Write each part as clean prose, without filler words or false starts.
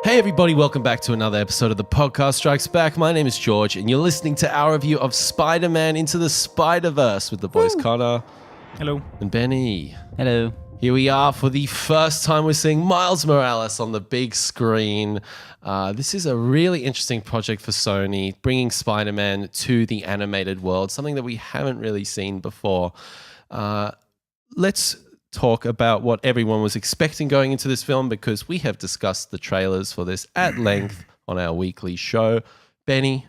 Hey everybody, welcome back to another episode of the Podcast Strikes Back. My name is George and you're listening to our review of Spider-Man Into the Spider-Verse with the boys Connor. Hello. And Benny. Hello. Here we are for the first time we're seeing Miles Morales on the big screen. This is a really interesting project for Sony, bringing Spider-Man to the animated world, something that we haven't really seen before. Let's talk about what everyone was expecting going into this film, because we have discussed the trailers for this at length on our weekly show. Benny,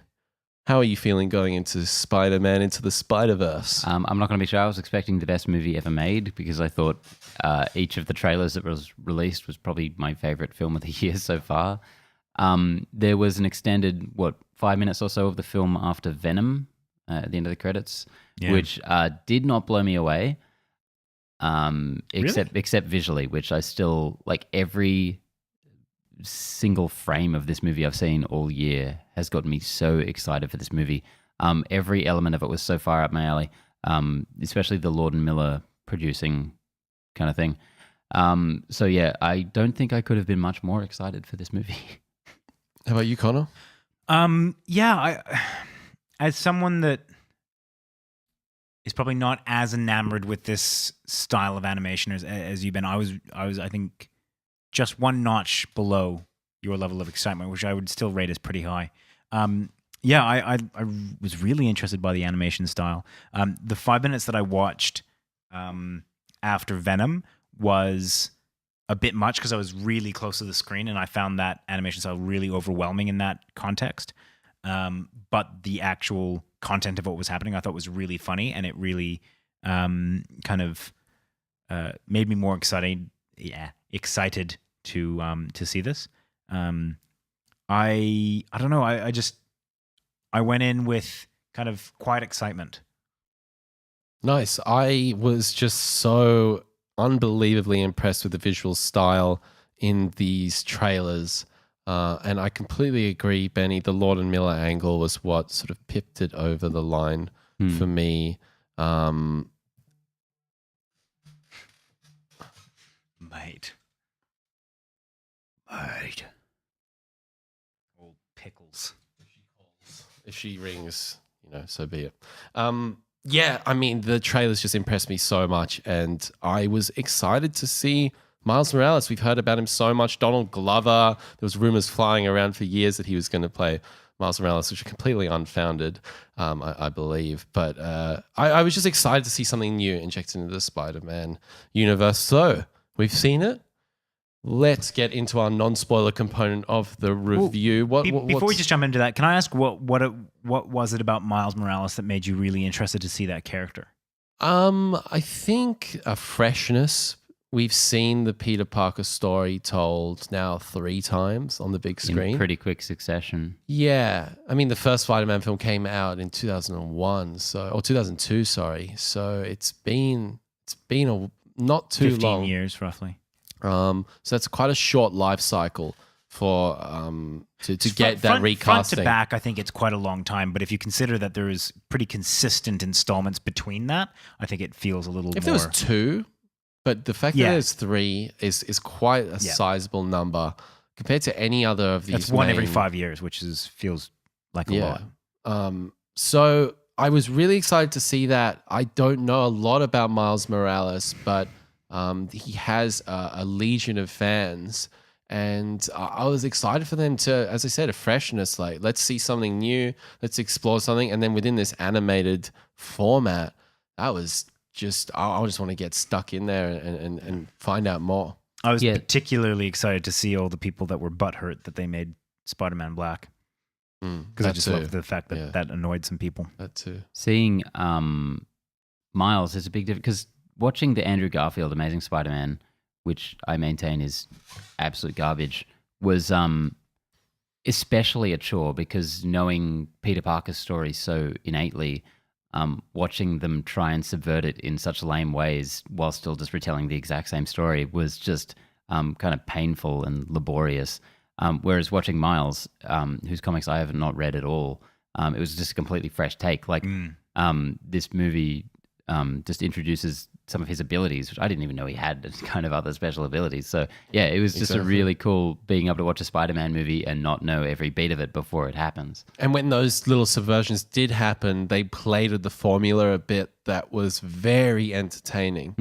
how are you feeling going into Spider-Man Into the Spider-Verse? I'm not going to be sure. I was expecting the best movie ever made because I thought each of the trailers that was released was probably my favorite film of the year so far. There was an extended, 5 minutes or so of the film after Venom at the end of the credits, which did not blow me away. Except visually, which I still like. Every single frame of this movie I've seen all year has gotten me so excited for this movie. Every element of it was so far up my alley, especially the Lord and Miller producing kind of thing. So yeah, I don't think I could have been much more excited for this movie. How about you, Connor? As someone that is probably not as enamored with this style of animation as you've been, I was I think just one notch below your level of excitement, which I would still rate as pretty high. I was really interested by the animation style. The 5 minutes that I watched after Venom was a bit much because I was really close to the screen and I found that animation style really overwhelming in that context. But the actual content of what was happening I thought was really funny, and it really kind of made me more excited to see this. I don't know, I went in with kind of quiet excitement. Nice. I was just so unbelievably impressed with the visual style in these trailers. And I completely agree, Benny. The Lord and Miller angle was what sort of pipped it over the line for me. Mate. Old pickles. If she rings, so be it. Yeah, I mean, the trailers just impressed me so much, and I was excited to see Miles Morales. We've heard about him so much. Donald Glover. There was rumors flying around for years that he was going to play Miles Morales, which are completely unfounded, I believe. But I was just excited to see something new injected into the Spider-Man universe. So we've seen it. Let's get into our non-spoiler component of the review. Before we just jump into that, can I ask what was it about Miles Morales that made you really interested to see that character? I think a freshness. We've seen the Peter Parker story told now 3 times on the big screen. In pretty quick succession. Yeah. I mean, the first Spider-Man film came out in 2002, sorry. So it's been not too 15 long. years, roughly. So that's quite a short life cycle for to get that recasting. Front to back, I think it's quite a long time. But if you consider that there is pretty consistent installments between that, I think it feels a little more. If there was 2... But the fact that there's 3 is quite a sizable number compared to any other of these. That's one every 5 years, which feels like a lot. So I was really excited to see that. I don't know a lot about Miles Morales, but he has a legion of fans. And I was excited for them to, as I said, a freshness. Like, let's see something new. Let's explore something. And then within this animated format, that was... I just want to get stuck in there and find out more. I was particularly excited to see all the people that were butthurt that they made Spider-Man black. Because I just love the fact that that annoyed some people. That too. Seeing Miles is a big difference, because watching the Andrew Garfield Amazing Spider-Man, which I maintain is absolute garbage, was especially a chore, because knowing Peter Parker's story so innately, watching them try and subvert it in such lame ways while still just retelling the exact same story was just kind of painful and laborious. Whereas watching Miles, whose comics I have not read at all, it was just a completely fresh take. Like this movie just introduces some of his abilities, which I didn't even know he had kind of other special abilities. So yeah, it was just a really cool being able to watch a Spider-Man movie and not know every beat of it before it happens. And when those little subversions did happen, they played with the formula a bit that was very entertaining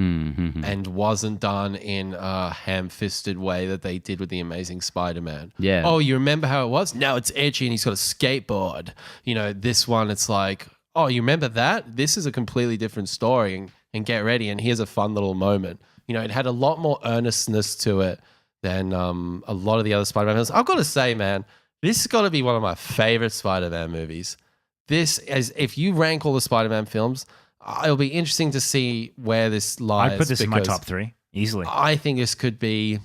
and wasn't done in a ham-fisted way that they did with The Amazing Spider-Man. Yeah. Oh, you remember how it was? Now it's edgy and he's got a skateboard. You know, this one, it's like, oh, you remember that? This is a completely different story and get ready. And here's a fun little moment. You know, it had a lot more earnestness to it than a lot of the other Spider-Man films. I've got to say, man, this has got to be one of my favorite Spider-Man movies. This is, if you rank all the Spider-Man films, it'll be interesting to see where this lies. I'd put this in my top 3 easily. I think this could be,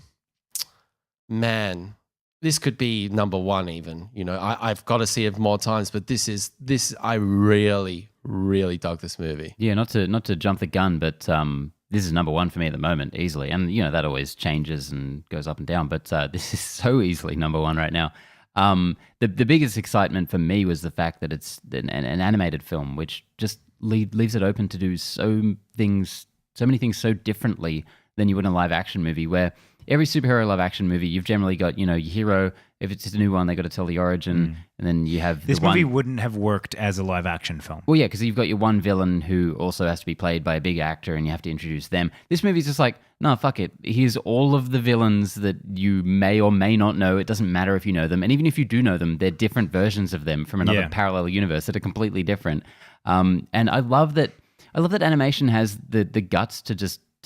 man, this could be number 1 even. You know, I've got to see it more times, but I really, really dug this movie. Yeah, not to jump the gun, but this is number 1 for me at the moment, easily. And, you know, that always changes and goes up and down, but this is so easily number 1 right now. The biggest excitement for me was the fact that it's an animated film, which just leaves it open to do so many things so differently than you would in a live action movie, where every superhero live action movie, you've generally got, you know, your hero. If it's a new one, they got to tell the origin, and then you have this movie wouldn't have worked as a live action film. Well, yeah, because you've got your one villain who also has to be played by a big actor, and you have to introduce them. This movie's just like, no, fuck it. Here's all of the villains that you may or may not know. It doesn't matter if you know them, and even if you do know them, they're different versions of them from another parallel universe that are completely different. And I love that. I love that animation has the guts to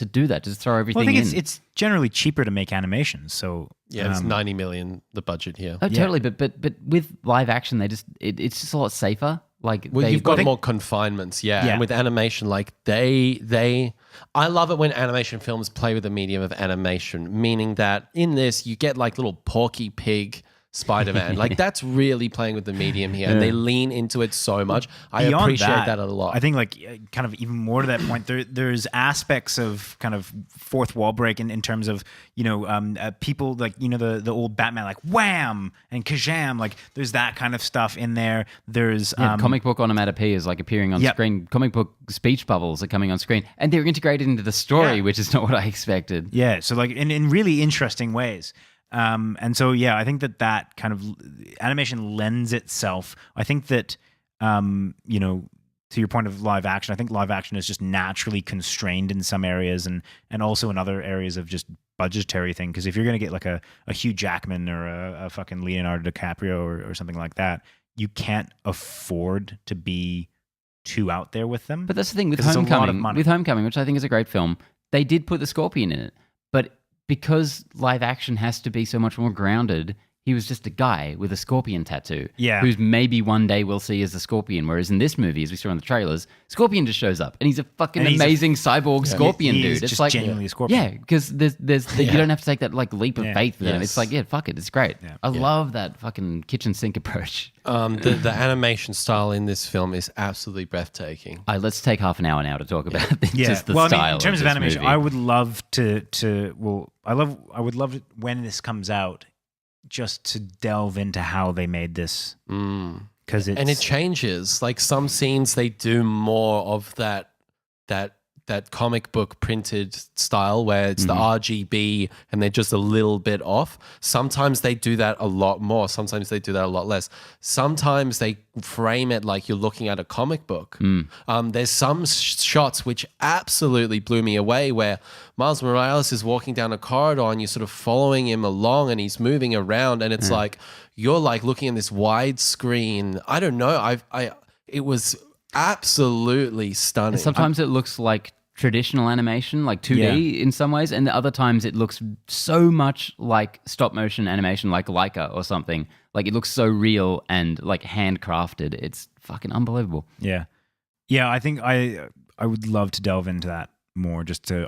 do that, just throw everything in. Well, I think it's generally cheaper to make animations, so yeah, it's 90 million the budget here. Oh, totally. But with live action, it's just a lot safer. Like, you've got more confinements, yeah. And with animation, like I love it when animation films play with the medium of animation, meaning that in this you get like little Porky Pig Spider-Man. Like, that's really playing with the medium here, and they lean into it so much. I appreciate that a lot. I think, like, kind of even more to that point, there's aspects of kind of fourth wall break in terms of, you know, people like, you know, the old Batman, like wham and kazam, like there's that kind of stuff in there. There's comic book onomatopoeia is like appearing on screen. Comic book speech bubbles are coming on screen, and they're integrated into the story, which is not what I expected. Yeah, so like in really interesting ways. And so, yeah, I think that kind of animation lends itself. I think that, you know, to your point of live action, I think live action is just naturally constrained in some areas and also in other areas of just budgetary thing. Because if you're going to get like a Hugh Jackman or a fucking Leonardo DiCaprio or something like that, you can't afford to be too out there with them. But that's the thing with Homecoming, which I think is a great film. They did put the Scorpion in it, but because live action has to be so much more grounded, he was just a guy with a scorpion tattoo. Yeah. Who's maybe one day we'll see as a scorpion. Whereas in this movie, as we saw in the trailers, Scorpion just shows up and he's a fucking amazing cyborg scorpion dude. It's just like genuinely a scorpion. Yeah, because you don't have to take that like leap of faith with him. It's like, yeah, fuck it, it's great. Yeah. I love that fucking kitchen sink approach. The animation style in this film is absolutely breathtaking. Let's take half an hour now to talk about just the style. I mean, in terms of animation, movie. I would love I would love it when this comes out, just to delve into how they made this, because it changes. Like, some scenes they do more of that comic book printed style where it's the RGB and they're just a little bit off. Sometimes they do that a lot more. Sometimes they do that a lot less. Sometimes they frame it like you're looking at a comic book. There's some shots which absolutely blew me away where Miles Morales is walking down a corridor and you're sort of following him along and he's moving around and it's like you're like looking at this wide screen. I don't know. It was absolutely stunning. And sometimes it looks like traditional animation, like 2D in some ways, and other times it looks so much like stop motion animation, like Leica or something. Like, it looks so real and like handcrafted. It's fucking unbelievable. Yeah, I think I would love to delve into that more. Just to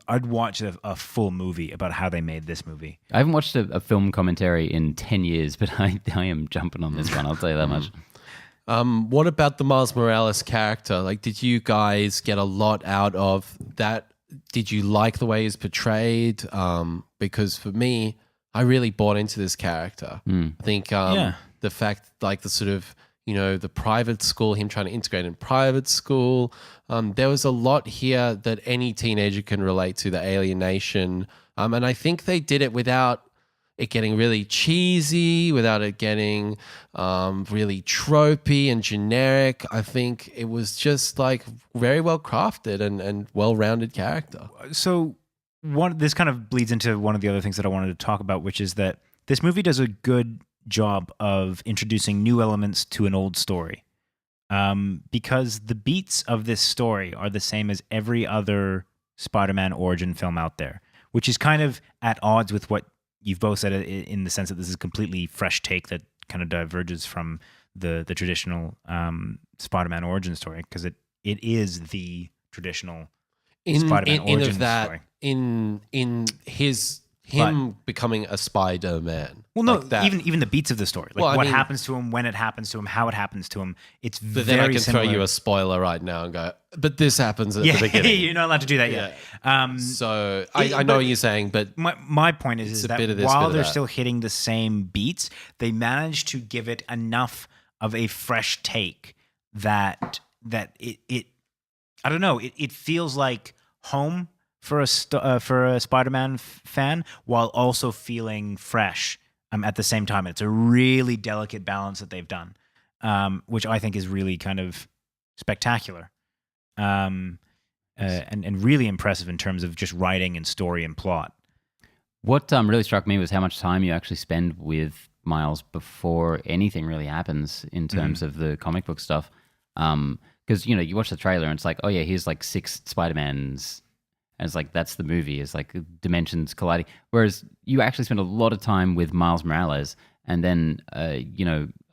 I'd watch a full movie about how they made this movie. I haven't watched a film commentary in 10 years, but I am jumping on this one. I'll tell you that much. What about the Miles Morales character? Like, did you guys get a lot out of that? Did you like the way he's portrayed? Because for me, I really bought into this character. I think the fact, like, the sort of, the private school, him trying to integrate in private school. There was a lot here that any teenager can relate to, the alienation. And I think they did it without it getting really cheesy, without it getting really tropey and generic. I think it was just like very well crafted and well-rounded character. So this kind of bleeds into one of the other things that I wanted to talk about, which is that this movie does a good job of introducing new elements to an old story, because the beats of this story are the same as every other Spider-Man origin film out there, which is kind of at odds with what you've both said, in the sense that this is a completely fresh take that kind of diverges from the traditional Spider-Man origin story, because it is the traditional Spider-Man origin story. In him becoming a Spider-Man. Well, no, like that. even the beats of the story, like what happens to him, when it happens to him, how it happens to him. It's but very then I can similar. throw you a spoiler right now and go, but this happens at the beginning. You're not allowed to do that yet. So I know what you're saying, but my point is that bit of this, while bit of they're that. still hitting the same beats, they manage to give it enough of a fresh take that it I don't know, it feels like home for a Spider-Man fan, while also feeling fresh at the same time. It's a really delicate balance that they've done, which I think is really kind of spectacular, and really impressive in terms of just writing and story and plot. What really struck me was how much time you actually spend with Miles before anything really happens in terms of the comic book stuff. Because, you watch the trailer and it's like, oh yeah, here's like 6 Spider-Mans. And it's like, that's the movie. It's like dimensions colliding. Whereas you actually spend a lot of time with Miles Morales, and then, a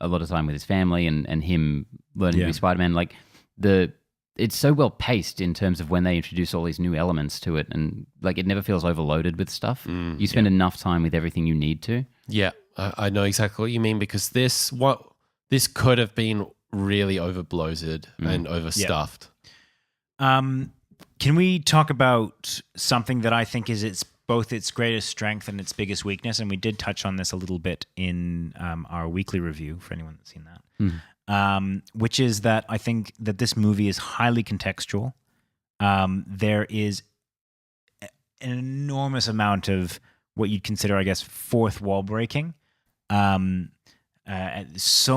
lot of time with his family and him learning to be Spider-Man. Like, it's so well paced in terms of when they introduce all these new elements to it. And like, it never feels overloaded with stuff. You spend enough time with everything you need to. Yeah, I know exactly what you mean, because this could have been really overbloated and overstuffed. Can we talk about something that I think is both its greatest strength and its biggest weakness? And we did touch on this a little bit in our weekly review, for anyone that's seen that, which is that I think that this movie is highly contextual. There is an enormous amount of what you'd consider, I guess, fourth wall breaking. So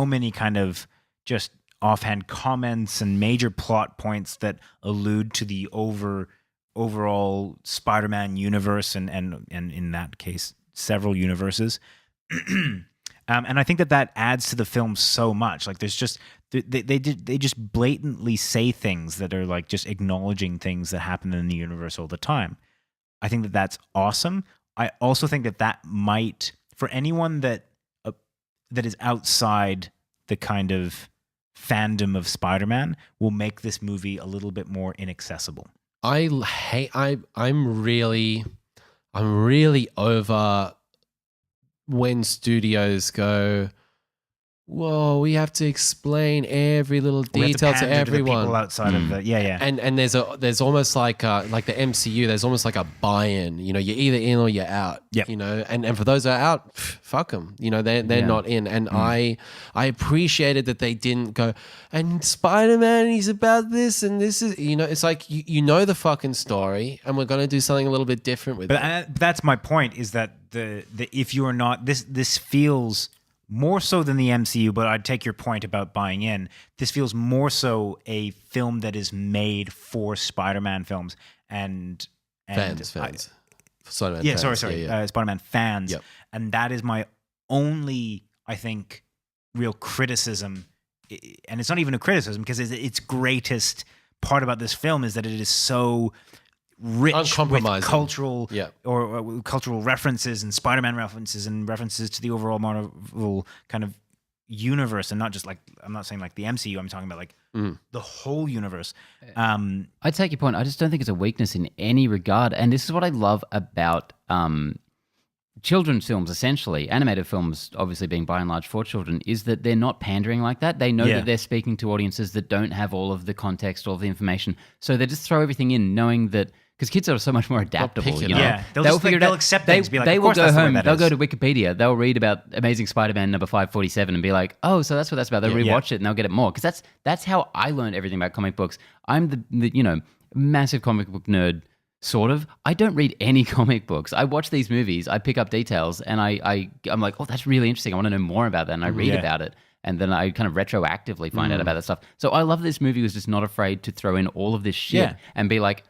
many kind of just offhand comments and major plot points that allude to the overall Spider-Man universe and in that case several universes. And I think that adds to the film so much. Like, there's just they just blatantly say things that are like just acknowledging things that happen in the universe all the time. I think that's awesome. I also think that might, for anyone that is outside the kind of fandom of Spider-Man, will make this movie a little bit more inaccessible. I'm really over when studios go, whoa, we have to explain every little detail to everyone. People outside of the, And there's almost like the MCU, there's almost like a buy-in. You're either in or you're out. Yep. And for those that are out, fuck them. They're not in. And I appreciated that they didn't go, and Spider-Man, he's about this and this is, it's like you know the fucking story, and we're gonna do something a little bit different with it. But that's my point. Is that the if you are not this feels more so than the MCU, but I'd take your point about buying in. This feels more so a film that is made for Spider-Man films and fans. Spider-Man yeah, fans. sorry. Yeah. Spider-Man fans. Yep. And that is my only, I think, real criticism. And it's not even a criticism, because its greatest part about this film is that it is so rich with cultural or cultural references and Spider-Man references and references to the overall Marvel kind of universe, and not just like, I'm not saying like the MCU, I'm talking about like the whole universe. I take your point. I just don't think it's a weakness in any regard. And this is what I love about children's films, essentially, animated films, obviously being by and large for children, is that they're not pandering like that. They know that they're speaking to audiences that don't have all of the context, all of the information. So they just throw everything in, knowing that because kids are so much more adaptable. pick it You know? up. Yeah, they'll accept things. Be like, they of will course go that's the way home. that They'll is. go to Wikipedia. They'll read about Amazing Spider-Man number 547 and be like, oh, so that's what that's about. They'll rewatch it and they'll get it more because that's how I learned everything about comic books. I'm the massive comic book nerd. Sort of. I don't read any comic books. I watch these movies. I pick up details, and I'm like, oh, that's really interesting. I want to know more about that, and I read about it, and then I kind of retroactively find out about that stuff. So I love this movie was just not afraid to throw in all of this shit and be like,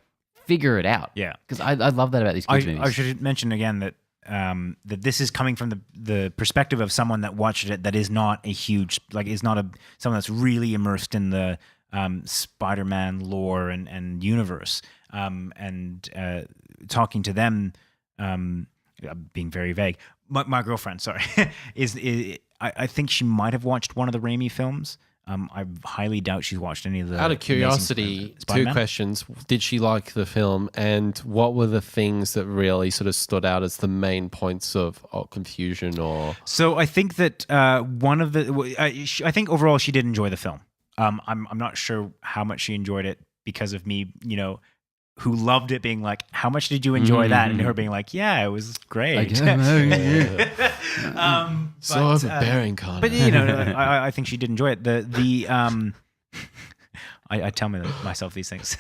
figure it out. Yeah, because I love that about these kids movies. I should mention again that that this is coming from the perspective of someone that watched it that is not a huge someone that's really immersed in the Spider-Man lore and universe. And talking to them, being very vague. My girlfriend, sorry, I think she might have watched one of the Raimi films. I highly doubt she's watched any of the. Out of curiosity, Spider-Man. 2 questions: did she like the film, and what were the things that really sort of stood out as the main points of confusion? Or So I think that one of the, I think overall she did enjoy the film. I'm not sure how much she enjoyed it because of me, who loved it, being like, how much did you enjoy that? And her being like, yeah, it was great. overbearing, Connor. But I think she did enjoy it. I tell myself these things.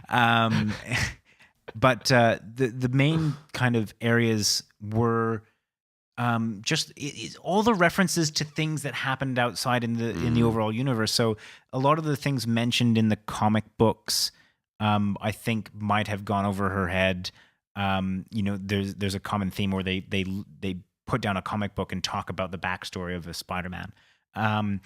But the main kind of areas were just all the references to things that happened outside in the overall universe. So a lot of the things mentioned in the comic books, I think might have gone over her head. There's a common theme where they put down a comic book and talk about the backstory of a Spider-Man. I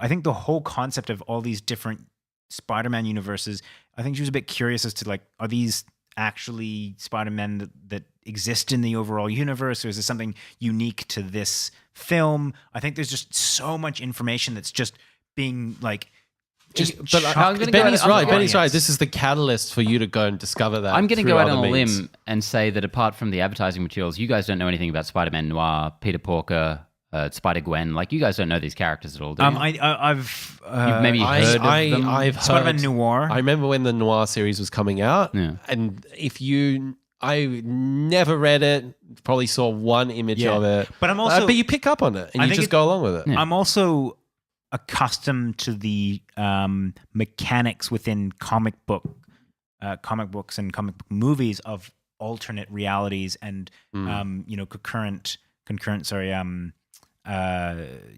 think the whole concept of all these different Spider-Man universes, I think she was a bit curious as to like, are these actually Spider-Man that exist in the overall universe, or is this something unique to this film? I think there's just so much information that's just being like. Benny's right. This is the catalyst for you to go and discover that. I'm going to go out on a limb and say that apart from the advertising materials, you guys don't know anything about Spider-Man Noir, Peter Porker, Spider-Gwen. Like, you guys don't know these characters at all, do you? I've You've maybe heard of them? I've heard Spider-Man Noir. I remember when the Noir series was coming out, and I never read it. Probably saw one image of it, but I'm also. But you pick up on it and you just go along with it. I'm also accustomed to the mechanics within comic books and comic book movies of alternate realities and concurrent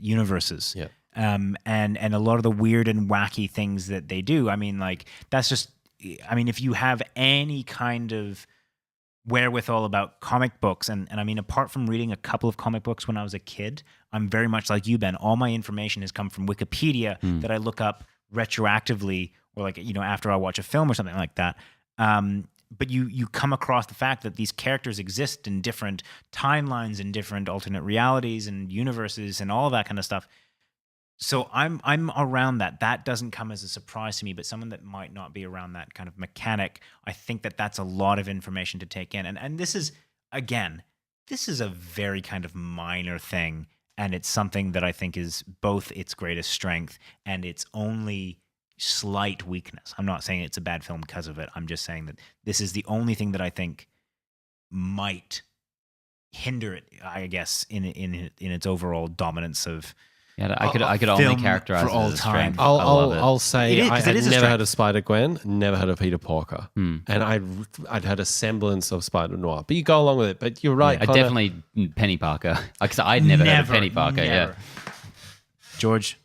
universes. Yeah. And a lot of the weird and wacky things that they do. I mean, like, that's just. I mean, if you have any kind of wherewithal about comic books, and I mean, apart from reading a couple of comic books when I was a kid, I'm very much like you, Ben. All my information has come from Wikipedia that I look up retroactively, or like, after I watch a film or something like that. But you come across the fact that these characters exist in different timelines and different alternate realities and universes and all that kind of stuff. So I'm around that. That doesn't come as a surprise to me, but someone that might not be around that kind of mechanic, I think that's a lot of information to take in. And this is, again, a very kind of minor thing, and it's something that I think is both its greatest strength and its only slight weakness. I'm not saying it's a bad film because of it. I'm just saying that this is the only thing that I think might hinder it, I guess, in its overall dominance of. Yeah, I could only characterize it as a strength. I'll say I had never strength. heard of Spider-Gwen, never heard of Peter Porker, and I'd had a semblance of Spider-Noir. But you go along with it. But you're right. I definitely Penny Parker, because I'd never heard of Penny Parker. Never. Yeah, George.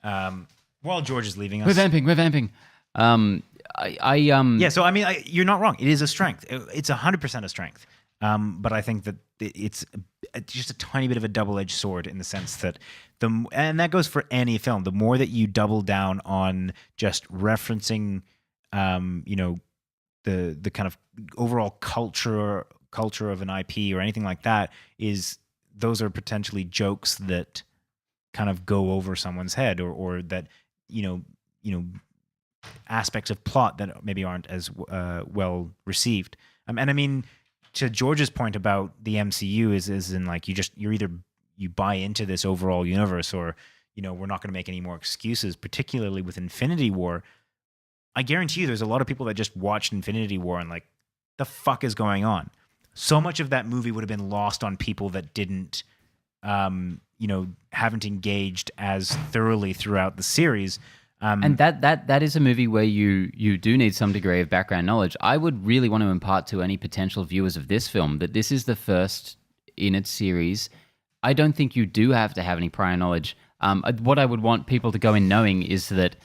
While George is leaving us, we're vamping. Yeah, so I mean, you're not wrong. It is a strength. It's 100% a strength. But I think that it's just a tiny bit of a double-edged sword in the sense that and that goes for any film. The more that you double down on just referencing, the kind of overall culture of an IP or anything like that, those are potentially jokes that kind of go over someone's head, or that aspects of plot that maybe aren't as well received. And I mean, to George's point about the MCU is in like you buy into this overall universe, or we're not going to make any more excuses, particularly with Infinity War. I guarantee you there's a lot of people that just watched Infinity War and like, the fuck is going on? So much of that movie would have been lost on people that didn't, haven't engaged as thoroughly throughout the series. And that is a movie where you do need some degree of background knowledge. I would really want to impart to any potential viewers of this film that this is the first in its series. I don't think you do have to have any prior knowledge. What I would want people to go in knowing is that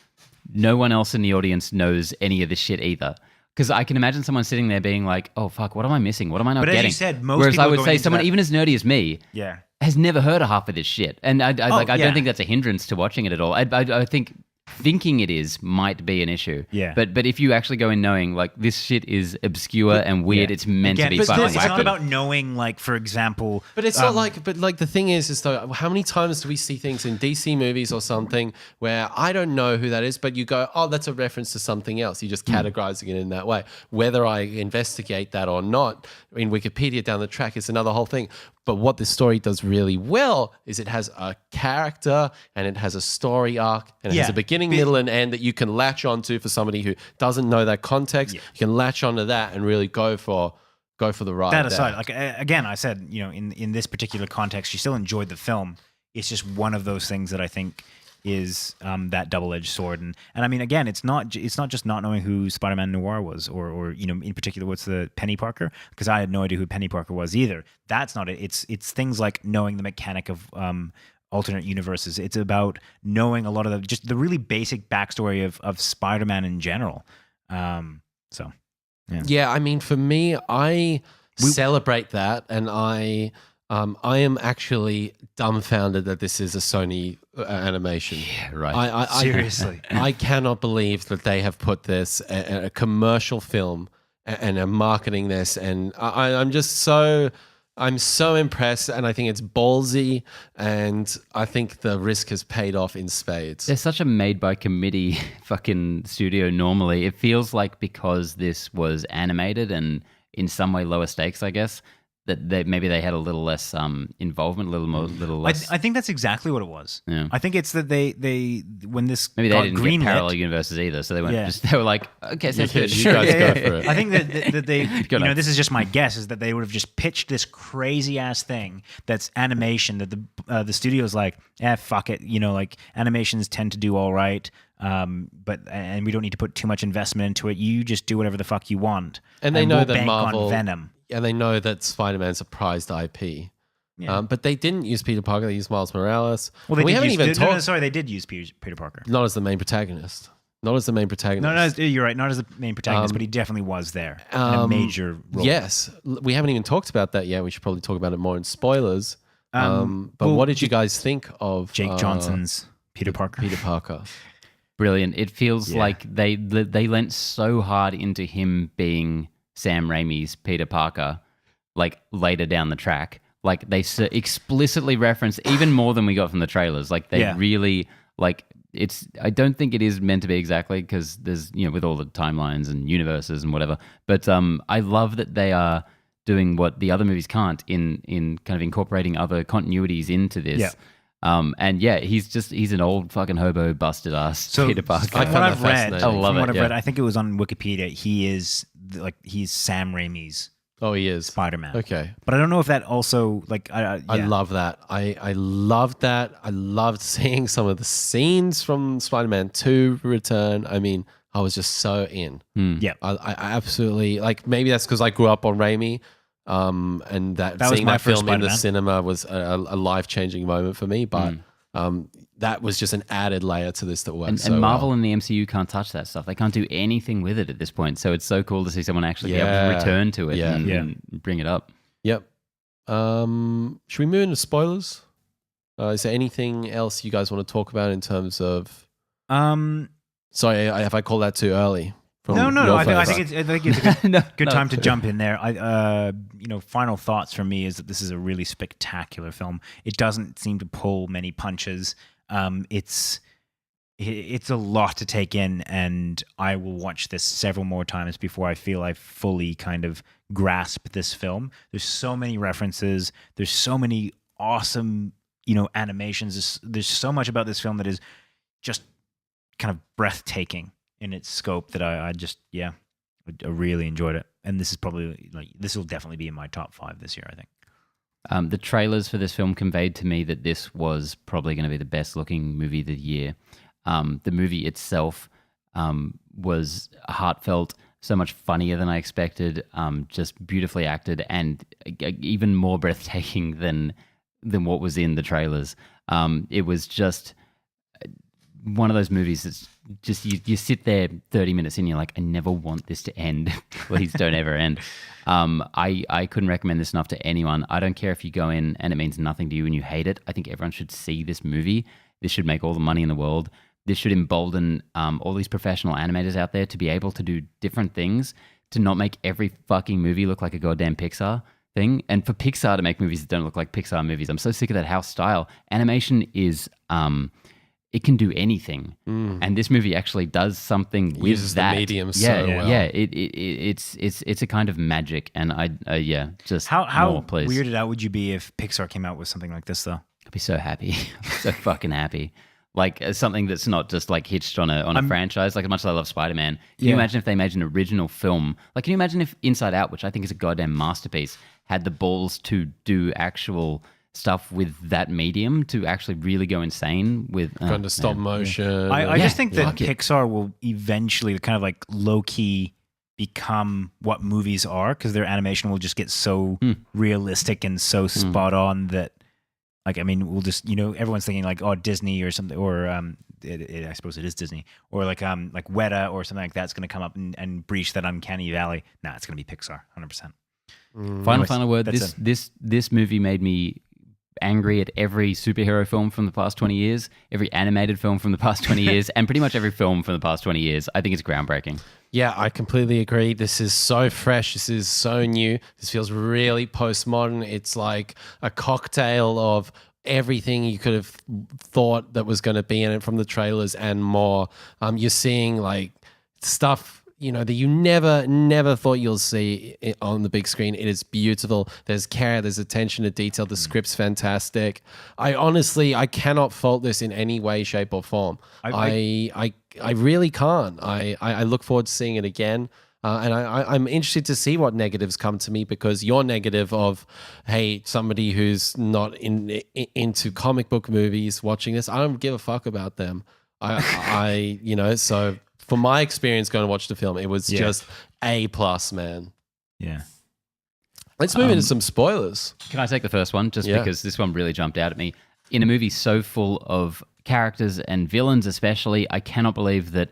no one else in the audience knows any of this shit either. Because I can imagine someone sitting there being like, "Oh fuck, what am I missing? What am I not getting?" But as you said, most Whereas people I would going say into someone that- even as nerdy as me Yeah. has never heard of half of this shit, and I don't yeah. think that's a hindrance to watching it at all. I think thinking it is might be an issue. Yeah. But if you actually go in knowing like this shit is obscure and weird, Yeah. it's meant Again, to be it's fucking not wacky. about knowing, like, for example... But it's not like, but like the thing is though, how many times do we see things in DC movies or something where I don't know who that is, but you go, oh, that's a reference to something else. You're just categorizing it in that way. Whether I investigate that or not in Wikipedia down the track is another whole thing. But what this story does really well is it has a character and it has a story arc and it has a beginning, middle, and end that you can latch onto for somebody who doesn't know that context. You can latch onto that and really go for the ride. That aside, like again, I said, in this particular context, you still enjoyed the film. It's just one of those things that I think is that double-edged sword, and I mean, again, it's not just not knowing who Spider-Man Noir was, or in particular, what's the Penny Parker, because I had no idea who Penny Parker was either. That's not it. It's things like knowing the mechanic of alternate universes. It's about knowing a lot of just the really basic backstory of Spider-Man in general. Yeah, I mean, for me, I celebrate that, and I am actually dumbfounded that this is a Sony animation. Yeah, right. Seriously. I cannot believe that they have put this a commercial film and are marketing this, and I'm so impressed, and I think it's ballsy, and I think the risk has paid off in spades. They're such a made-by-committee fucking studio normally. It feels like because this was animated and in some way lower stakes, I guess, that maybe they had a little less involvement, a little less. I think that's exactly what it was. Yeah. I think it's that they when this Maybe they got didn't greenlit, get parallel universes either, so they went. Yeah. They were like, okay, sounds good. You guys go for it. I think that they, Good night. this is just my guess, is that they would have just pitched this crazy ass thing that's animation that the studio's like, fuck it, like animations tend to do all right, but we don't need to put too much investment into it. You just do whatever the fuck you want, And they know we'll that bank Marvel- on Venom. And they know that Spider-Man's a prized IP. Yeah. But they didn't use Peter Parker. They used Miles Morales. Well, they we did haven't use, even no, talked. sorry, they did use Peter Parker. Not as the main protagonist. Not as the main protagonist. No, you're right. Not as the main protagonist, but he definitely was there in a major role. Yes. We haven't even talked about that yet. We should probably talk about it more in spoilers. But well, what did you guys think of Jake Johnson's Peter Parker. Peter Parker? Brilliant. It feels like they lent so hard into him being Sam Raimi's Peter Parker, like later down the track. Like they explicitly reference even more than we got from the trailers. Like they really like it's. I don't think it is meant to be exactly because there's with all the timelines and universes and whatever. But I love that they are doing what the other movies can't in kind of incorporating other continuities into this. Yeah. And he's an old fucking hobo busted ass Peter Parker. I From find what that I've read, fascinating. I love it, I think it was on Wikipedia. He's Sam Raimi's Oh, he is. Spider-Man. Okay. But I don't know if that also I love that. I loved that. I loved seeing some of the scenes from Spider-Man 2 Return. I mean, I was just so in. Yeah. I absolutely like. Maybe that's because I grew up on Raimi, and that was seeing my that first film in the Spider-Man. cinema was a life-changing moment for me. But that was just an added layer to this that worked And, so and Marvel well. and the MCU can't touch that stuff. They can't do anything with it at this point. So it's so cool to see someone actually be able to return to it and bring it up. Yep. Should we move into spoilers? Is there anything else you guys want to talk about in terms of? Sorry, have I called that too early? from No. your I flavor? think it's a good No. time to jump in there. Final thoughts from me is that this is a really spectacular film. It doesn't seem to pull many punches. It's a lot to take in, and I will watch this several more times before I feel I fully kind of grasp this film. There's so many references. There's so many awesome, animations. There's so much about this film that is just kind of breathtaking in its scope that I really enjoyed it. And this is probably this will definitely be in my top 5 this year, I think. The trailers for this film conveyed to me that this was probably going to be the best looking movie of the year. The movie itself was heartfelt, so much funnier than I expected, just beautifully acted, and even more breathtaking than what was in the trailers. It was just one of those movies that's just you sit there 30 minutes in, you're like, I never want this to end. Please don't ever end. I couldn't recommend this enough to anyone. I don't care if you go in and it means nothing to you and you hate it. I think everyone should see this movie. This should make all the money in the world. This should embolden all these professional animators out there to be able to do different things, to not make every fucking movie look like a goddamn Pixar thing. And for Pixar to make movies that don't look like Pixar movies, I'm so sick of that house style. Animation is... it can do anything, and this movie actually does something with uses that. the medium yeah, so well. Yeah, it's a kind of magic, and just How more, please. weirded out would you be if Pixar came out with something like this, though? I'd be so happy, so fucking happy. Like something that's not just like hitched on a franchise. Like as much as I love Spider-Man, can you imagine if they made an original film? Like, can you imagine if Inside Out, which I think is a goddamn masterpiece, had the balls to do actual stuff with that medium, to actually really go insane with Going to stop motion. I just think that fuck it. Pixar will eventually kind of like low-key become what movies are, because their animation will just get so realistic and so spot on that, like, I mean, we'll just, everyone's thinking like, oh, Disney or something, or I suppose it is Disney, or like Weta or something like that's going to come up and breach that uncanny valley. Nah, it's going to be Pixar, 100%. Final word. This movie made me angry at every superhero film from the past 20 years, every animated film from the past 20 years, and pretty much every film from the past 20 years. I think it's groundbreaking. Yeah, I completely agree. This is so fresh. This is so new. This feels really postmodern. It's like a cocktail of everything you could have thought that was going to be in it from the trailers and more. You're seeing like stuff that you never thought you'll see it on the big screen. It is beautiful. There's care, there's attention to detail. The script's fantastic. I cannot fault this in any way, shape, or form. I really can't. I look forward to seeing it again. And I'm interested to see what negatives come to me, because your negative of, hey, somebody who's not into comic book movies watching this, I don't give a fuck about them. So for my experience going to watch the film, it was just A+, man. Yeah. Let's move into some spoilers. Can I take the first one? Just because this one really jumped out at me. In a movie so full of characters and villains especially, I cannot believe that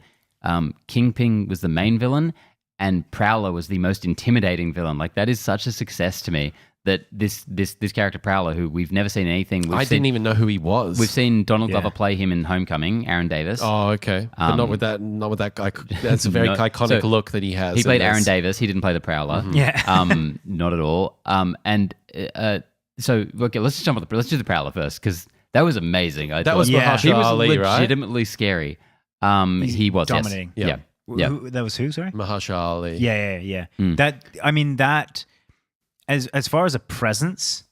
Kingpin was the main villain and Prowler was the most intimidating villain. Like, that is such a success to me, that this character Prowler, who we've never seen anything. I didn't even know who he was. We've seen Donald Glover play him in Homecoming, Aaron Davis. Oh, okay. But not with that guy. That's a very iconic look that he has. He played Aaron Davis. He didn't play the Prowler. Mm-hmm. Yeah. Not at all. So okay, let's just let's do the Prowler first, because that was amazing. That was Mahershala He was Ali, right? legitimately scary. He was dominating. Yes. Yeah. That was who? Sorry. Mahershala Ali. Yeah. That as far as a presence,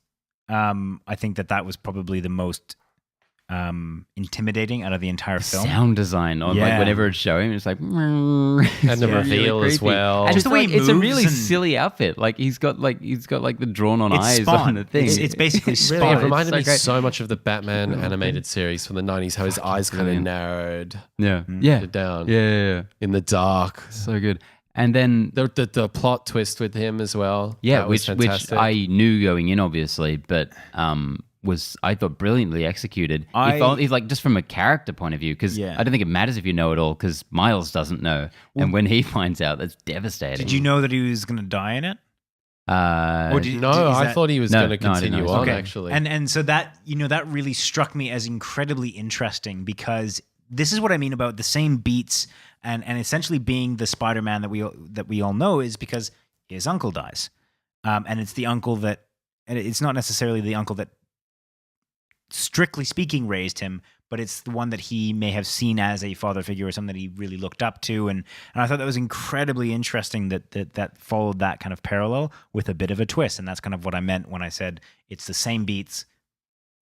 I think that was probably the most intimidating out of the entire film. Sound design on like whenever it's showing, it's like and the reveal as well. And Just the way he it's a really moves silly outfit. Like he's got the drawn on eyes Spawn. on the thing. It's basically Really, Spawn. it reminded me great. so much of the Batman animated series from the 90s, how his eyes kind of narrowed Yeah. down Yeah. in the dark. So good. And then The plot twist with him as well. yeah, that was which fantastic. I knew going in, obviously, but was, I thought, brilliantly executed. He's like, just from a character point of view, because I don't think it matters if you know it all, because Miles doesn't know, and when he finds out, that's devastating. Did you know that he was going to die in it? I thought he was going to no, I didn't continue know. on, Okay. actually. And so that that really struck me as incredibly interesting, because this is what I mean about the same beats and essentially being the Spider-Man that we all know, is because his uncle dies, and it's the uncle that, and it's not necessarily the uncle that, strictly speaking, raised him, but it's the one that he may have seen as a father figure or something that he really looked up to, and I thought that was incredibly interesting that followed that kind of parallel with a bit of a twist, and that's kind of what I meant when I said it's the same beats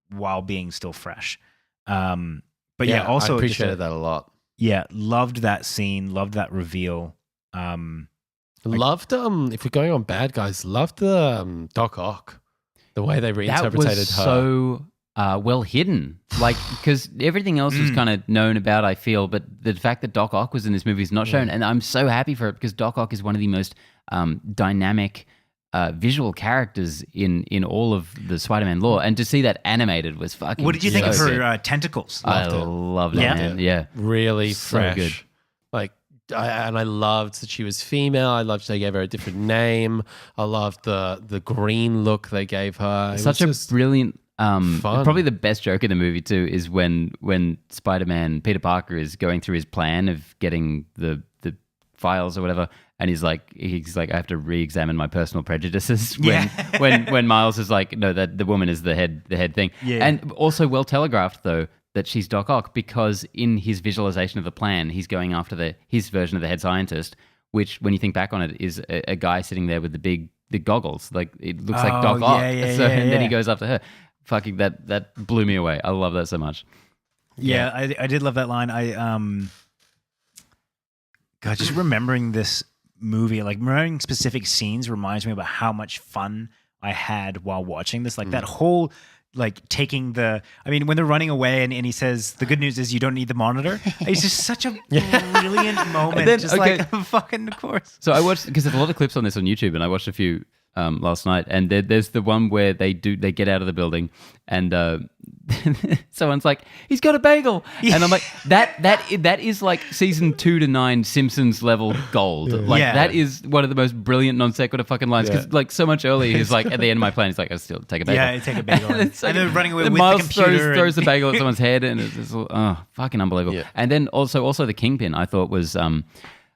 while being still fresh. But also I appreciated that a lot. Yeah, loved that scene. Loved that reveal. Loved if we're going on bad guys, loved the Doc Ock, the way they That reinterpreted was her. so well hidden, like because everything else was kind of known about, I feel, but the fact that Doc Ock was in this movie is not shown, and I'm so happy for it because Doc Ock is one of the most dynamic visual characters in all of the Spider-Man lore, and to see that animated was fucking. What did you think of so her good. tentacles? I loved it, Yeah? man. Yeah, Really So fresh. good. Like, I loved that she was female. I loved they gave her a different name. I loved the green look they gave her. It such was a just brilliant. fun. Probably the best joke in the movie too is when Spider-Man Peter Parker is going through his plan of getting the files or whatever, and he's like I have to re-examine my personal prejudices when Miles is like, no, that the woman is the head thing. Yeah. And also well telegraphed though that she's Doc Ock, because in his visualization of the plan he's going after his version of the head scientist, which when you think back on it is a guy sitting there with the goggles, like it looks like Doc Ock. And then he goes after her. Fucking that blew me away. I love that so much. Yeah, I did love that line. God, just remembering this movie, like remembering specific scenes reminds me about how much fun I had while watching this. Like that whole, like taking when they're running away and he says, the good news is you don't need the monitor. It's just such a brilliant moment. then, just okay. like, fucking, of course. So I watched, because there's a lot of clips on this on YouTube, and I watched a few last night, and there's the one where they get out of the building and someone's like, he's got a bagel, and I'm like, that is like season 2 to 9 Simpsons level gold. Like that is one of the most brilliant non sequitur fucking lines, because like so much earlier he's like, at the end of my plan he's like, I still take a bagel. Yeah, take a bagel. and they're running away with Miles the computer. throws the bagel at someone's head, and it's fucking unbelievable. Yeah. And then also the Kingpin I thought was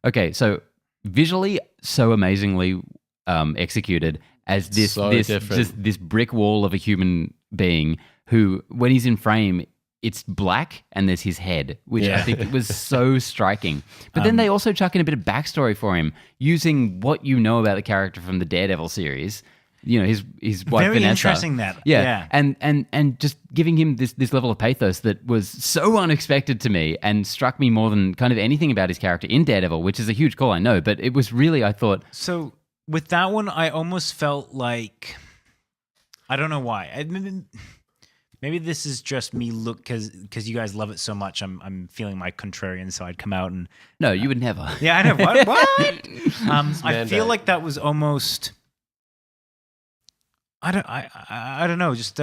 okay, so visually so amazingly executed as this different. this brick wall of a human being who, when he's in frame, it's black and there's his head, which I think was so striking. But then they also chuck in a bit of backstory for him using what you know about the character from the Daredevil series. You know, his wife Very Vanessa. interesting that. Yeah. And just giving him this level of pathos that was so unexpected to me and struck me more than kind of anything about his character in Daredevil, which is a huge call, I know, but it was really, I thought. So with that one, I almost felt like, I don't know why. Maybe this is just me because you guys love it so much. I'm feeling my contrarian side come out and. No, you would never. Yeah, I know. What? I feel like that was almost. I don't know. Just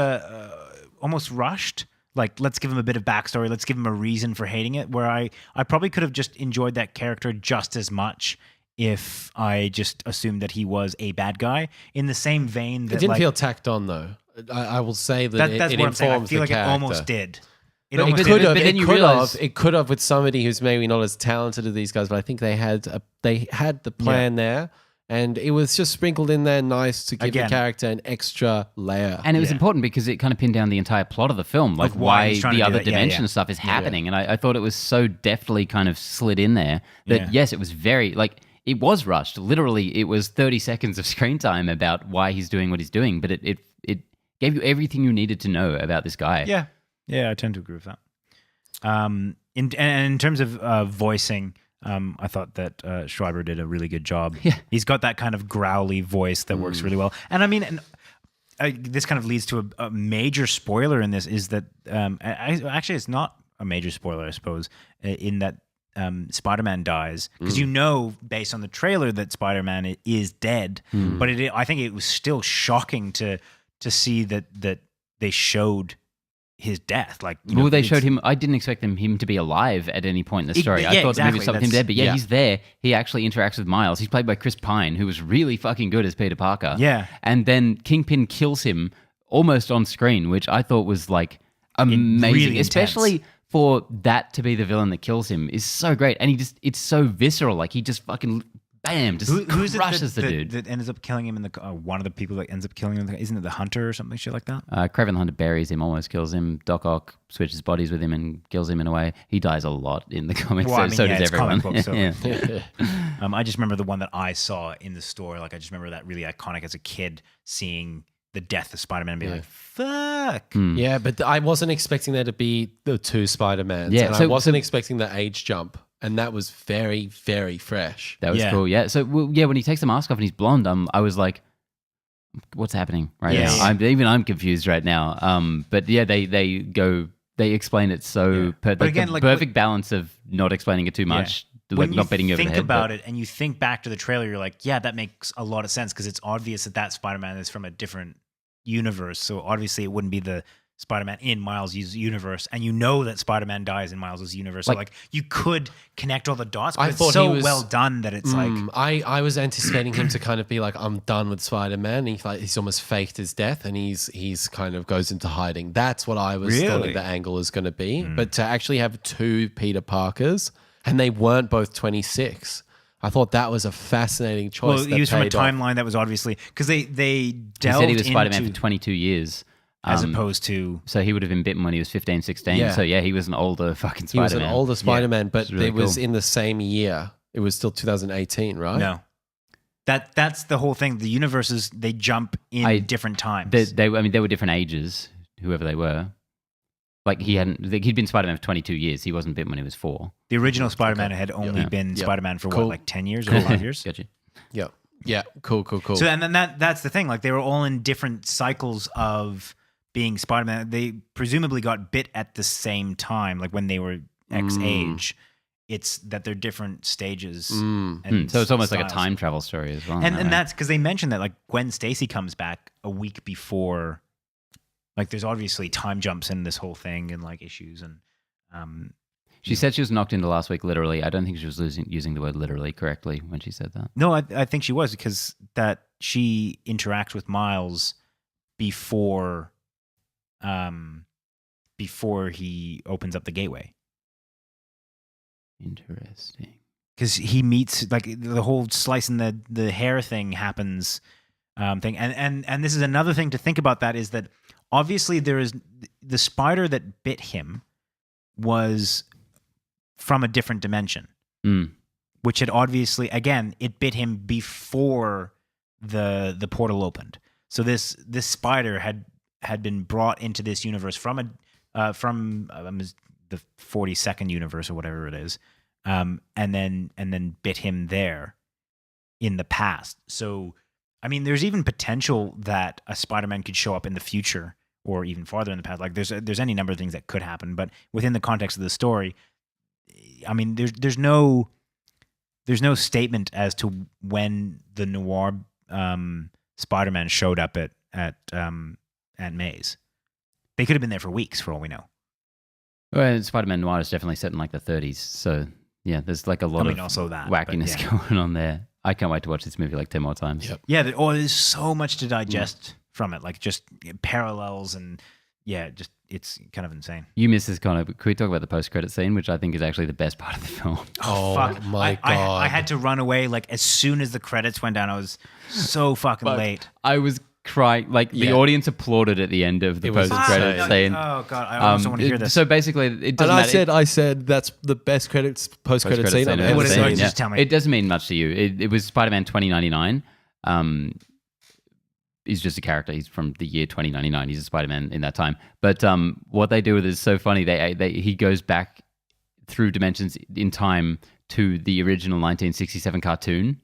almost rushed. Like, let's give him a bit of backstory. Let's give him a reason for hating it. Where I probably could have just enjoyed that character just as much if I just assumed that he was a bad guy. In the same vein that It didn't feel tacked on though. I will say that that's it what I'm saying. I informs feel the like character. it almost did. It But almost it could did. have. But then It you could realize- have. It could have with somebody who's maybe not as talented as these guys. But I think they had the plan there, and it was just sprinkled in there, nice to give Again. the character an extra layer. And it was important because it kind of pinned down the entire plot of the film, like Of why why he's trying the to do other that. Yeah, dimension yeah. stuff is happening. And I thought it was so deftly kind of slid in there that, Yeah. yes, it was very, like, it was rushed. Literally, it was 30 seconds of screen time about why he's doing what he's doing, but it gave you everything you needed to know about this guy. Yeah, I tend to agree with that. In terms of voicing, I thought that Schreiber did a really good job. Yeah. He's got that kind of growly voice that works really well. And I mean, this kind of leads to a major spoiler in this is that actually it's not a major spoiler, I suppose, in that Spider-Man dies, because you know based on the trailer that Spider-Man is dead. But I think it was still shocking to see that they showed his death. Like, you know, Well, they it's- showed him. I didn't expect him to be alive at any point in the story. I thought the movie was something dead, but yeah. he's there. He actually interacts with Miles. He's played by Chris Pine, who was really fucking good as Peter Parker. Yeah. And then Kingpin kills him almost on screen, which I thought was like amazing, really especially intense. for that to be the villain that kills him is so great. And it's so visceral. Like, he just fucking bam, just Who's crushes it the dude. that ends up killing him in the one of the people that ends up killing him? Isn't it the Hunter or something shit like that? Kraven the Hunter buries him, almost kills him. Doc Ock switches bodies with him and kills him in a way. He dies a lot in the comics, Well, I mean, so yeah, does it's comic everyone. book, so- Yeah. I just remember the one that I saw in the store. Like, I just remember that really iconic as a kid, seeing the death of Spider-Man and be like, fuck. Yeah, but I wasn't expecting there to be the two Spider-Mans. Yeah, and I wasn't expecting the age jump. And that was very, very fresh. That was cool. Yeah. So when he takes the mask off and he's blonde, I was like, what's happening right now? I'm confused right now. But yeah, they explain it so perfect balance of not explaining it too much. When not beating you over the head. Think about it, and you think back to the trailer, you're like, yeah, that makes a lot of sense because it's obvious that Spider-Man is from a different universe. So obviously, it wouldn't be the Spider-Man in Miles' universe, and you know that Spider-Man dies in Miles' universe. So like you could connect all the dots. But it's so well done that it's like I was anticipating him to kind of be like, I'm done with Spider-Man. He's almost faked his death, and he's kind of goes into hiding. That's what I was thought the angle is going to be. But to actually have two Peter Parkers. And they weren't both 26. I thought that was a fascinating choice. Well, he was from a timeline that was obviously because they delved. He said he was Spider-Man for 22 years, as opposed to. So he would have been bitten when he was 15, 16. Yeah. So yeah, he was an older fucking Spider-Man. He was an older Spider-Man, but it was in the same year. It was still 2018, right? No, that's the whole thing. The universes they jump in different times. They were different ages, whoever they were. Like he'd been Spider-Man for 22 years. He wasn't bitten when he was 4. The original Spider-Man had only been Spider-Man for what, like 10 years or 5 years? Gotcha. Yeah. Yeah. Cool. So and then that's the thing. Like they were all in different cycles of being Spider-Man. They presumably got bit at the same time, like when they were X age. It's that they're different stages. And so it's almost like a time travel story as well. And that's because they mentioned that like Gwen Stacy comes back a week before. Like there's obviously time jumps in this whole thing and like issues and she said she was knocked into last week literally. I don't think she was using the word literally correctly when she said that. No, I think she was because that she interacts with Miles before he opens up the gateway. Interesting. Because he meets like the whole slicing the hair thing happens thing. And this is another thing to think about that is that obviously there is the spider that bit him was from a different dimension, which had obviously, again, it bit him before the portal opened. So this spider had been brought into this universe from the 42nd universe or whatever it is, and then bit him there in the past. So, I mean, there's even potential that a Spider-Man could show up in the future or even farther in the past. Like there's any number of things that could happen, but within the context of the story, I mean, there's no statement as to when the noir Spider-Man showed up at Maze. They could have been there for weeks, for all we know. Well, Spider-Man Noir is definitely set in like the 30s, so yeah, there's like a lot of also that, wackiness going on there. I can't wait to watch this movie like 10 more times. Yep. Yeah, there's so much to digest from it, like just parallels and just it's kind of insane. You missed this, Connor, but could we talk about the post-credit scene, which I think is actually the best part of the film? Oh fuck. My God. I had to run away like as soon as the credits went down. I was so fucking late. I was crying. Like the audience applauded at the end of the post-credit scene. Oh God, I also want to hear this. So basically, it doesn't matter. I said that's the best post-credit scene I've ever seen. Just tell me. It doesn't mean much to you. It was Spider-Man 2099. He's just a character. He's from the year 2099. He's a Spider-Man in that time. But what they do with it is so funny. He goes back through dimensions in time to the original 1967 cartoon.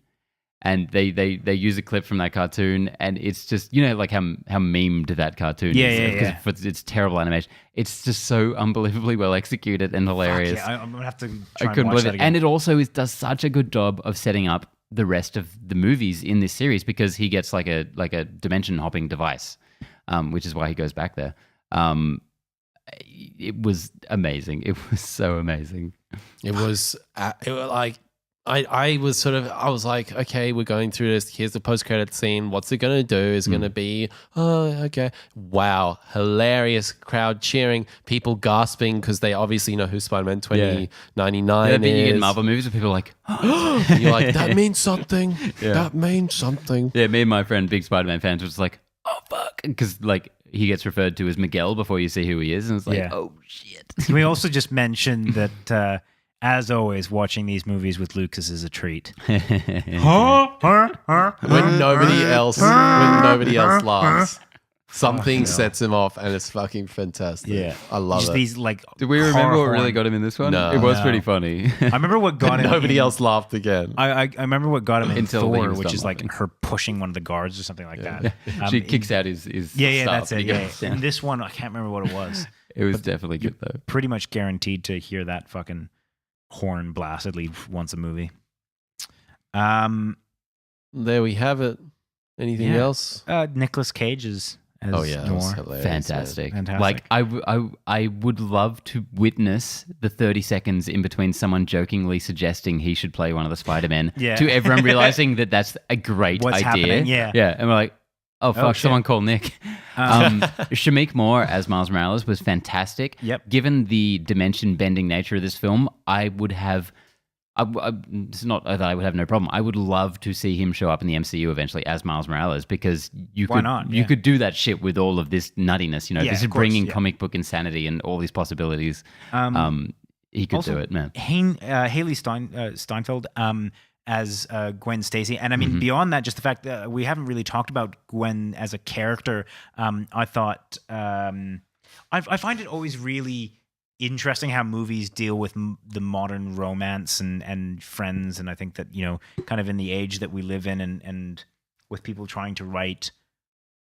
And they use a clip from that cartoon, and it's just, like how memed that cartoon is. Because it's terrible animation. It's just so unbelievably well executed and hilarious. Fuck yeah, I'm gonna have to try and watch that again. And it also does such a good job of setting up the rest of the movies in this series because he gets like a dimension hopping device, which is why he goes back there. It was amazing. It was so amazing. It was like. I was like, okay, we're going through this. Here's the post-credit scene. What's it going to do? Is it going to be, okay. Wow. Hilarious crowd cheering, people gasping because they obviously know who Spider-Man 2099 is. You get Marvel movies where people are like, you're like, that means something. Yeah. That means something. Yeah, me and my friend, big Spider-Man fans, was like, oh, fuck. Because like he gets referred to as Miguel before you see who he is. And it's like, oh, shit. Can we also just mention that... as always, watching these movies with Lucas is a treat. When nobody else laughs. Something sets him off, and it's fucking fantastic. Yeah. I love Just it. these like. Did we remember what horror really horn- got him in this one? No. It was No. pretty funny. I remember what got him. Nobody in- else laughed again. I remember what got him in Until he Thor, was which done is like laughing. her pushing one of the guards or something like that. She kicks out his Yeah, stuff that's and it. he Yeah. goes down. In this one, I can't remember what it was. It was definitely good though. Pretty much guaranteed to hear that fucking horn blast at least once a movie. There we have it. Anything Yeah. else? Nicolas Cage as That was Noir. hilarious. Fantastic. Fantastic. Like I would love to witness the 30 seconds in between someone jokingly suggesting he should play one of the Spider-Men Yeah. to everyone realizing that that's a great What's idea. happening, yeah. Yeah. And we're like, oh fuck, shit. someone call Nick. Shamik Moore as Miles Morales was fantastic. Yep. Given the dimension bending nature of this film, I would have it's not that I would have no problem. I would love to see him show up in the MCU eventually as Miles Morales because Why not? you Yeah. could do that shit with all of this nuttiness. You know, Yeah, this is of course, bringing yeah. comic book insanity and all these possibilities. He could also, do it, man. Haley Steinfeld as Gwen Stacy, and I mean beyond that, just the fact that we haven't really talked about Gwen as a character. I thought I find it always really interesting how movies deal with the modern romance and friends, and I think that, you know, kind of in the age that we live in, and with people trying to write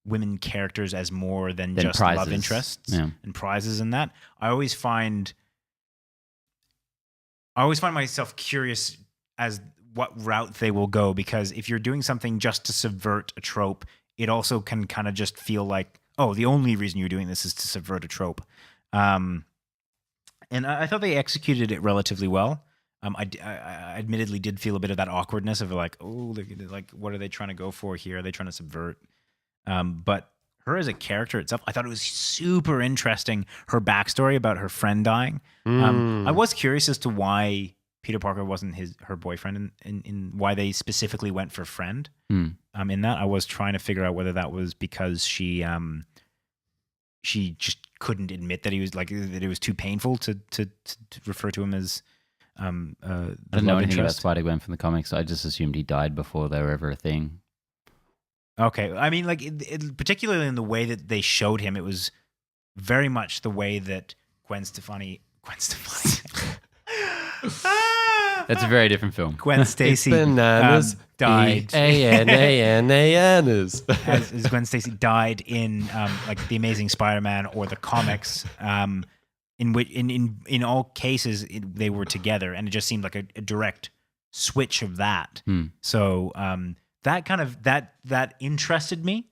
women characters as more than just love prizes. interests Yeah. and prizes in that. I always find myself curious as what route they will go, because if you're doing something just to subvert a trope, it also can kind of just feel like, oh, the only reason you're doing this is to subvert a trope. And I thought they executed it relatively well. I admittedly did feel a bit of that awkwardness of like, oh, like what are they trying to go for here? Are they trying to subvert? But her as a character itself, I thought it was super interesting. Her backstory about her friend dying. I was curious as to why Peter Parker wasn't her boyfriend, in why they specifically went for friend. In that, I was trying to figure out whether that was because she just couldn't admit that he was like, that it was too painful to refer to him as I don't know anything about Spider-Gwen from the comics. I just assumed he died before they were ever a thing. Okay, I mean, like particularly in the way that they showed him, it was very much the way that Gwen Stefani. That's a very different film. Gwen Stacy Bananas. died. Bananas. as Gwen Stacy died in like The Amazing Spider-Man or the comics, in which in all cases they were together, and it just seemed like a direct switch of that. So that kind of that interested me.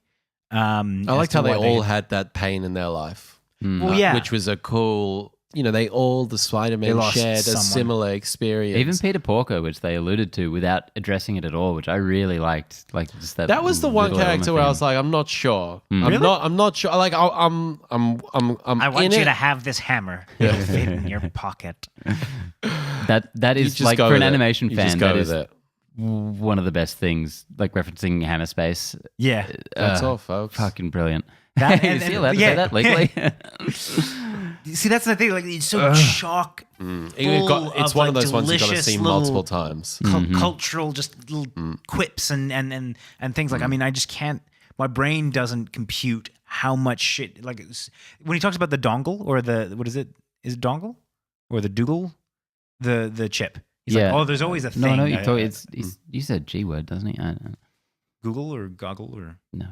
I liked how they all had that pain in their life. Well, yeah. Which was a cool, you know, the Spider-Man lost shared someone. a similar experience. Even Peter Porker, which they alluded to without addressing it at all, which I really liked. Like just that was the one little character where I element was like, I'm not sure. Really? I'm not sure. Like I'm I want in you it. to have this hammer. It'll fit in your pocket. that You is just like go for an with it. animation You fan. just go That with is it. one of the best things. Like referencing Hammer Space. Yeah. That's all, folks. Fucking brilliant. That- Is he allowed to yeah. say that legally? See, that's the thing. Like, it's so chock. It's one of those ones you've got to see multiple times. Cultural, just little quips and things like. I mean, I just can't. My brain doesn't compute how much shit. Like when he talks about the dongle or the what is it? Is it dongle or the Dougal? The chip. He's like, oh, there's always a thing. No, you said G word, doesn't he? I don't know. Google or goggle or No.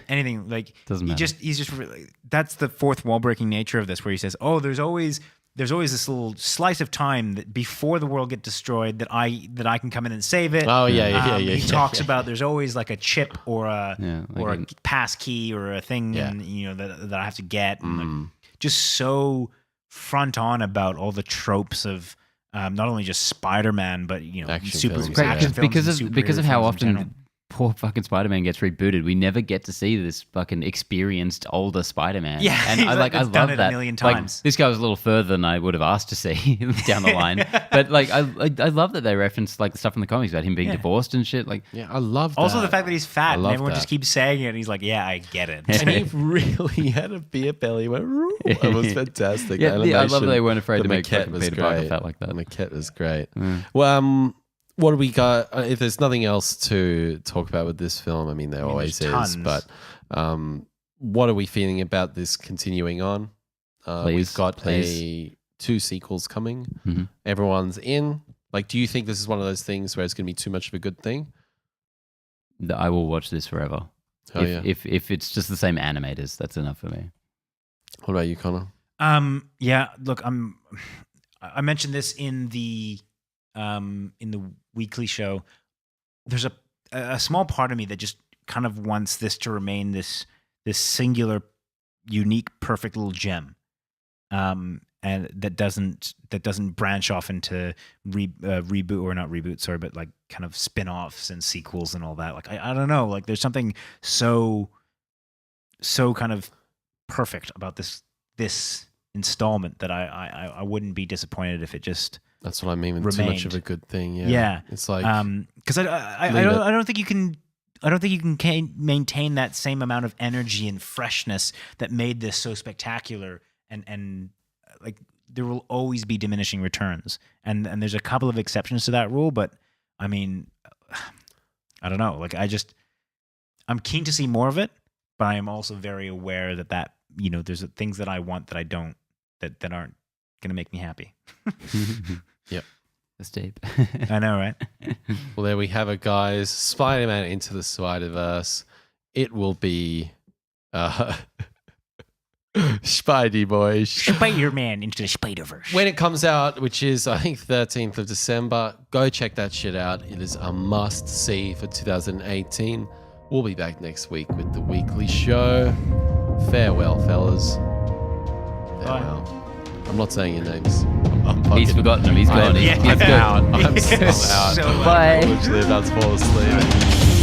anything like Doesn't matter. he's just really, that's the fourth wall breaking nature of this, where he says, oh, there's always this little slice of time that before the world get destroyed that I can come in and save it. Oh yeah. He talks about there's always like a chip or a like a pass key or a thing, and you know that I have to get, and like, just so front on about all the tropes of not only just Spider-Man but, you know, Action super films, action films because and of superhero how films in general. often poor fucking Spider-Man gets rebooted. We never get to see this fucking experienced older Spider-Man. Yeah, and he's I like, I it's done love it a that. million Like, times. this guy was a little further than I would have asked to see down the line. But like, I love that they referenced like the stuff in the comics about him being divorced and shit. Like, Yeah, I love that. Also, the fact that he's fat and love everyone that. just keeps saying it, and he's like, "Yeah, I get it." and he really had a beer belly. Went, "Roo." It was fantastic. Yeah, The I love that they animation, weren't afraid the to make maquette fucking was Peter Parker great. fat like that. The maquette was great. Well, what do we got? If there's nothing else to talk about with this film, I mean, there always there's is. tons. But what are we feeling about this continuing on? We've got two sequels coming. Mhm. Everyone's in. Like, do you think this is one of those things where it's going to be too much of a good thing? I will watch this forever. Oh, yeah. If it's just the same animators, that's enough for me. What about you, Connor? Yeah, look, I mentioned this in the weekly show. There's a small part of me that just kind of wants this to remain this singular, unique, perfect little gem, and that doesn't branch off into reboot or not reboot, sorry, but like kind of spin-offs and sequels and all that. Like I don't know, like there's something so kind of perfect about this installment that I wouldn't be disappointed if it just That's what I mean with too much of a good thing. Yeah. Yeah. It's like because I don't think you can. I don't think you can maintain that same amount of energy and freshness that made this so spectacular. And like there will always be diminishing returns. And there's a couple of exceptions to that rule, but I mean, I don't know. Like I'm keen to see more of it, but I am also very aware that there's things that I want that I don't that aren't gonna make me happy. Yep. That's deep. I know, right? Well, there we have it, guys. Spider-Man Into the Spider-Verse. It will be Spidey boys. Spider-Man Into the Spider-Verse. When it comes out, which is, I think, 13th of December, go check that shit out. It is a must-see for 2018. We'll be back next week with the weekly show. Farewell, fellas. Farewell. Bye. I'm not saying your names. He's forgotten them. He's gone. I'm out. I'm so out. So Bye. I'm literally about to fall asleep.